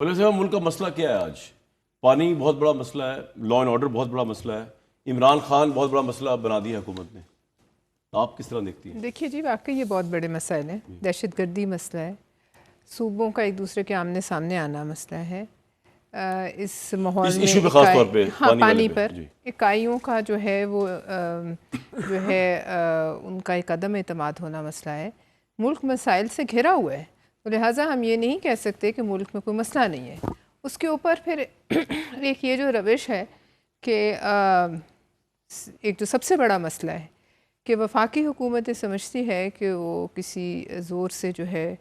پہلے سے ملک کا مسئلہ کیا ہے آج؟ پانی بہت بڑا مسئلہ ہے، لا اینڈ آرڈر بہت بڑا مسئلہ ہے، عمران خان بہت بڑا مسئلہ بنا دیا حکومت نے. آپ کس طرح دیکھتی ہیں؟ دیکھیے جی، واقعی یہ بہت بڑے مسائل ہیں. دہشت گردی مسئلہ ہے، صوبوں کا ایک دوسرے کے آمنے سامنے آنا مسئلہ ہے. اس ماحول میں ایشو پہ خاص طور پہ پانی پر اکائیوں کا جو ہے وہ ان کا ایک عدم اعتماد ہونا مسئلہ ہے. ملک مسائل سے گھرا ہوا ہے، تو لہٰذا ہم یہ نہیں کہہ سکتے کہ ملک میں کوئی مسئلہ نہیں ہے. اس کے اوپر پھر ایک یہ جو روش ہے کہ ایک جو سب سے بڑا مسئلہ ہے کہ وفاقی حکومتیں سمجھتی ہے کہ وہ کسی زور سے جو ہے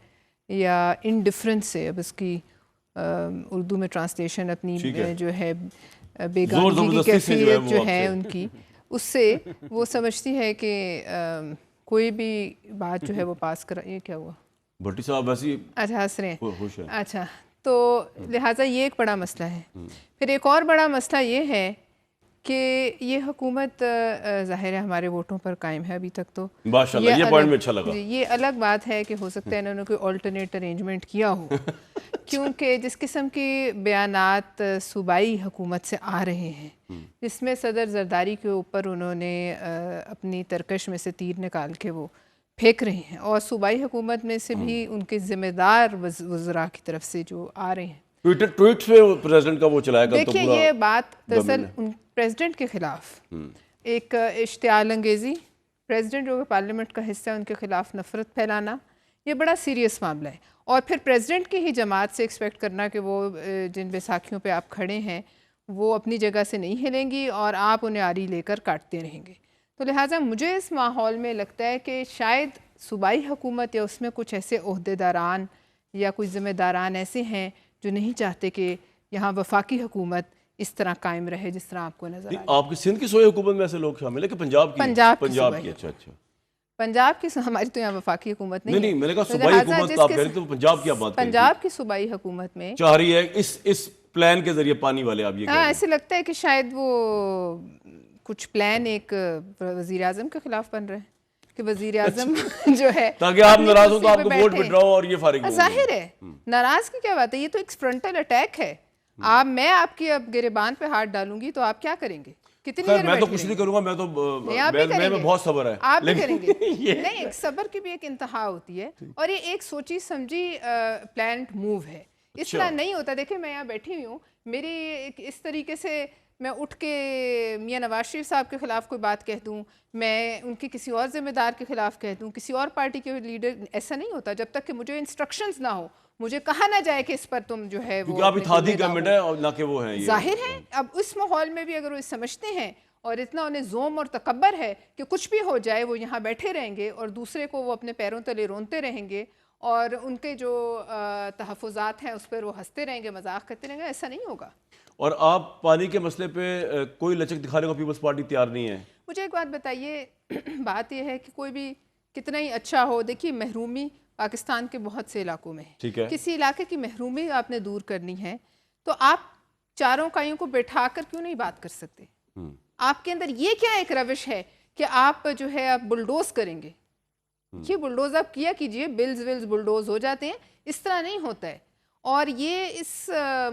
یا انڈیفرنس سے، اب اس کی اردو میں ٹرانسلیشن اپنی جو ہے بیگانگی کی کیفیت جو ہے ان کی، اس سے وہ سمجھتی ہے کہ کوئی بھی بات جو ہے وہ پاس کرا. یہ کیا ہوا؟ بھٹی صاحب ویسے اچھا ہنس رہے ہیں. اچھا، تو لہٰذا یہ ایک بڑا مسئلہ ہے. پھر ایک اور بڑا مسئلہ یہ ہے کہ یہ حکومت ظاہر ہے ہمارے ووٹوں پر قائم ہے ابھی تک. تو ماشاءاللہ، یہ پوائنٹ میں اچھا لگا. یہ الگ بات ہے کہ ہو سکتا ہے انہوں نے کوئی آلٹرنیٹ ارینجمنٹ کیا ہو، کیونکہ جس قسم کی بیانات صوبائی حکومت سے آ رہے ہیں، جس میں صدر زرداری کے اوپر انہوں نے اپنی ترکش میں سے تیر نکال کے وہ پھینک رہے ہیں، اور صوبائی حکومت میں سے بھی ان کے ذمہ دار وزراء کی طرف سے جو آ رہے ہیں. ٹویٹ پہ پریزیڈنٹ کا وہ چلایا گیا. دیکھیے یہ بات دراصل پریزیڈنٹ کے خلاف ایک اشتعال انگیزی، پریزیڈنٹ جو پارلیمنٹ کا حصہ ہے ان کے خلاف نفرت پھیلانا، یہ بڑا سیریس معاملہ ہے. اور پھر پریزیڈنٹ کی ہی جماعت سے ایکسپیکٹ کرنا کہ وہ جن بیساکھیوں پہ آپ کھڑے ہیں وہ اپنی جگہ سے نہیں ہلیں گی اور آپ انہیں آری لے کر کاٹتے رہیں گے. تو لہٰذا مجھے اس ماحول میں لگتا ہے کہ شاید صوبائی حکومت یا اس میں کچھ ایسے عہدیداران یا کچھ ذمہ داران ایسے ہیں جو نہیں چاہتے کہ یہاں وفاقی حکومت اس طرح قائم رہے جس طرح آپ کو نظر آئے. آپ کی سندھ کی صوبائی حکومت میں ایسے لوگ شامل ہیں کہ پنجاب کی؟ اچھا اچھا، پنجاب کی. ہماری تو یہاں وفاقی حکومت نہیں، میں نے کہا صوبائی حکومت آپ کہہ رہے تھے، پنجاب کی آپ بات کر رہے ہیں. پنجاب کی صوبائی حکومت میں چاہ رہی ہے اس پلان کے ذریعے پانی والے، آپ یہ کہہ رہے ہیں؟ ایسے لگتا ہے کہ شاید وہ کچھ پلان ایک وزیر اعظم کے خلاف بن رہے ہیں کہ وزیر اعظم جو ہے تاکہ آپ ناراض ہوں تو آپ کو ووٹ وڈراؤ اور یہ فارغ ہوں. ظاہر ہے ناراض کی کیا بات ہے، یہ تو ایک فرنٹل اٹیک ہے. میں آپ کی اب گریبان پہ ہاتھ ڈالوں گی تو آپ کیا کریں گے؟ کتنی دیر میں تو کچھ نہیں کروں گا، میں تو میں بہت صبر ہے. آپ بھی کریں گے. نہیں، ایک صبر کی بھی ایک انتہا ہوتی ہے، اور یہ ایک سوچی سمجھی پلانڈ موو ہے. اس طرح نہیں ہوتا. دیکھیں میں یہاں بیٹھی ہوئی ہوں، میری اس طریقے سے میں اٹھ کے میاں نواز شریف صاحب کے خلاف کوئی بات کہہ دوں، میں ان کی کسی اور ذمہ دار کے خلاف کہہ دوں، کسی اور پارٹی کے لیڈر، ایسا نہیں ہوتا جب تک کہ مجھے انسٹرکشنز نہ ہو، مجھے کہا نہ جائے کہ اس پر تم جو ہے وہ. آپ اتحادی گورنمنٹ ہے اور نہ کہ وہ ہیں. ظاہر ہے اب اس ماحول میں بھی اگر وہ سمجھتے ہیں اور اتنا انہیں زوم اور تکبر ہے کہ کچھ بھی ہو جائے وہ یہاں بیٹھے رہیں گے اور دوسرے کو وہ اپنے پیروں تلے رونتے رہیں گے اور ان کے جو تحفظات ہیں اس پر وہ ہنستے رہیں گے، مذاق کرتے رہیں گے، ایسا نہیں ہوگا. اور آپ پانی کے مسئلے پہ کوئی لچک دکھانے کو پیپلز پارٹی تیار نہیں ہے؟ مجھے ایک بات بتائیے، بات یہ ہے کہ کوئی بھی کتنا ہی اچھا ہو، دیکھیے محرومی پاکستان کے بہت سے علاقوں میں ہے. کسی علاقے کی محرومی آپ نے دور کرنی ہے تو آپ چاروں کائیوں کو بیٹھا کر کیوں نہیں بات کر سکتے؟ آپ کے اندر یہ کیا ایک روش ہے کہ آپ جو ہے آپ بلڈوز کریں گے؟ یہ بلڈوز آپ کیا کیجئے، بلز بلڈوز ہو جاتے ہیں. اس طرح نہیں ہوتا ہے. اور یہ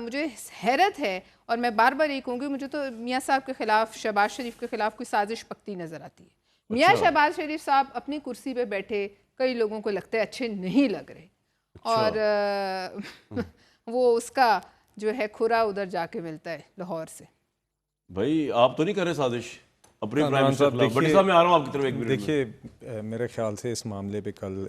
مجھے حیرت ہے، اور میں بار بار یہ کہوں گی، مجھے تو میاں صاحب کے خلاف، شہباز شریف کے خلاف کوئی سازش پکتی نظر آتی ہے. میاں شہباز شریف صاحب اپنی کرسی پہ بیٹھے کئی لوگوں کو لگتا ہے اچھے نہیں لگ رہے، اور وہ اس کا جو ہے کھرا ادھر جا کے ملتا ہے لاہور سے. بھائی آپ تو نہیں کر رہے سازش اپنے پرائم منسٹر کے خلاف؟ بٹی صاحب میں آ رہا ہوں آپ کی طرف ایک منٹ. دیکھیے میرے خیال سے اس معاملے پہ کل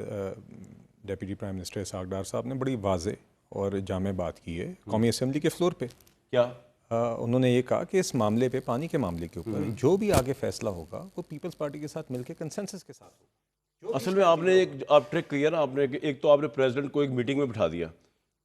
deputy prime minister Ishaq Dar صاحب نے بڑی واضح اور جامع بات کی ہے قومی اسمبلی کے فلور پہ. کیا انہوں نے یہ کہا کہ اس معاملے پہ، پانی کے معاملے کے اوپر جو بھی آگے فیصلہ ہوگا وہ پیپلز پارٹی کے ساتھ مل کے کنسنسس کے ساتھ ہوگا. اصل میں آپ نے آپ ٹریک کیا نا، آپ نے ایک تو آپ نے پریزیڈنٹ کو ایک میٹنگ میں بٹھا دیا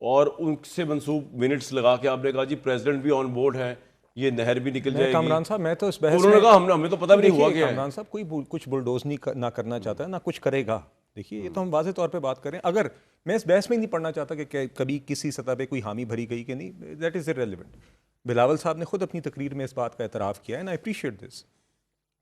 اور ان سے منسوب منٹس لگا کے آپ نے کہا جی پریزیڈنٹ بھی آن بورڈ ہے، یہ نہر بھی نکل جائے گی. کامران صاحب میں تو اس بحث انہوں نے کہا ہمیں تو پتہ بھی نہیں ہوا کہ کامران صاحب کوئی کچھ بلڈوز نہ کرنا چاہتا ہے نہ کچھ کرے گا. دیکھیے یہ تو ہم واضح طور پہ بات کریں. اگر میں اس بحث میں نہیں پڑھنا چاہتا کہ کبھی کسی سطح پہ کوئی حامی بھری گئی کہ نہیں، دیٹ از irrelevant. بلاول صاحب نے خود اپنی تقریر میں اس بات کا اعتراف کیا ہے، and I appreciate this،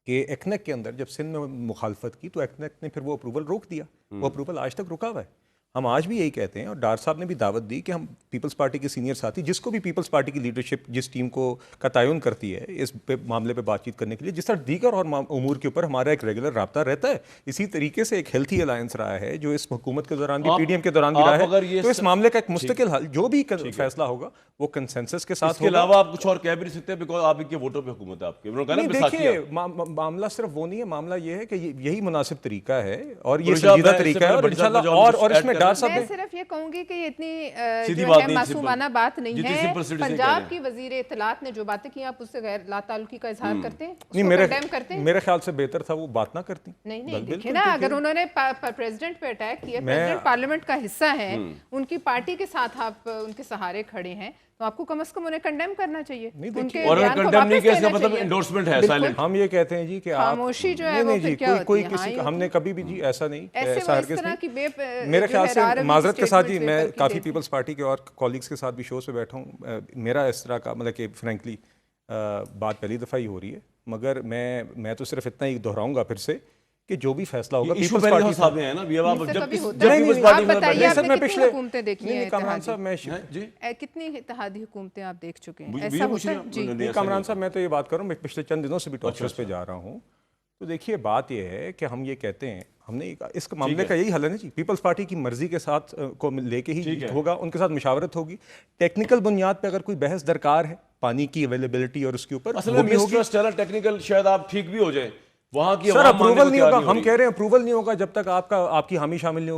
کہ ایکنک کے اندر جب سندھ میں مخالفت کی تو ایکنک نے پھر وہ اپروول روک دیا. وہ اپروول آج تک رکا ہوا ہے. ہم آج بھی یہی کہتے ہیں, اور ڈار صاحب نے بھی دعوت دی کہ ہم پیپلز پارٹی کے سینئر ساتھی, جس کو بھی پیپلز پارٹی کی لیڈرشپ جس ٹیم کو کا تعین کرتی ہے اس معاملے پہ بات چیت کرنے کے لیے, جس طرح دیگر اور امور کے اوپر ہمارا ایک ریگولر رابطہ رہتا ہے, اسی طریقے سے ایک ہیلتھی الائنس رہا ہے جو اس حکومت کے دوران بھی, پی ڈی ایم کے دوران بھی رہا ہے. تو اس معاملے کا ایک مستقل حل جو بھی فیصلہ ہوگا وہ کنسنسس کے ساتھ ہوگا. اس کے علاوہ آپ کچھ اور کہہ بھی نہیں سکتے بیکاز آپ کے ووٹوں پہ حکومت ہے آپ کی. دیکھیے معاملہ صرف وہ نہیں ہے, معاملہ یہ ہے کہ یہی مناسب طریقہ ہے اور یہ سنجیدہ طریقہ ہے, اور انشاءاللہ اور اس میں ڈار صاحب میں صرف یہ کہوں گی کہ یہ اتنی جو ہے معصومانہ بات نہیں ہے. پنجاب کی وزیر اطلاعات نے جو باتیں کی, آپ اس سے غیر لا تعلقی کا اظہار کرتے ہیں, اس کو کنڈیم کرتے ہیں. میرے خیال سے بہتر تھا وہ بات نہ کرتی. نہیں دیکھیں نا, اگر انہوں نے پریزیڈنٹ پہ اٹیک کیا, پریزیڈنٹ پارلیمنٹ کا حصہ ہے, ان کی پارٹی کے ساتھ آپ ان کے سہارے کھڑے ہیں, تو آپ کو کم از کم انہیں کنڈیم کرنا چاہیے. ہم یہ کہتے ہیں جی کہ خاموشی جو ہے وہ کوئی کسی, ہم نے کبھی بھی جی ایسا نہیں, میرے خیال سے معذرت کے ساتھ جی میں کافی پیپلز پارٹی کے اور کالیگز کے ساتھ بھی شوز پہ بیٹھا ہوں, میرا اس طرح کا مطلب کہ فرینکلی بات پہلی دفعہ ہی ہو رہی ہے, مگر میں تو صرف اتنا ہی دہراؤں گا پھر سے کہ جو بھی فیصلہ ہوگا پیپلز پارٹی صاحب نے ہے نا, کتنی اتحادی حکومتیں آپ دیکھ چکے ہیں, ایسا ہوتا ہے جی. کامران صاحب میں تو یہ بات کروں, میں پچھلے چند دنوں سے بھی ٹاک شوز پہ جا رہا ہوں, تو دیکھیے بات یہ ہے کہ ہم یہ کہتے ہیں, ہم نے اس معاملے کا یہی حل ہے نا جی, پیپلز پارٹی کی مرضی کے ساتھ کو لے کے ہی ہوگا, ان کے ساتھ مشاورت ہوگی, ٹیکنیکل بنیاد پہ اگر کوئی بحث درکار ہے پانی کی اویلیبلٹی اور اس کے اوپر ٹیکنیکل شاید آپ ٹھیک بھی ہو جائے, وہاں کی سر اپروول نہیں ہوگا, ہم کہہ رہے ہیں اپروول نہیں ہوگا جب تک آپ کی حامی شامل نہیں ہوگی.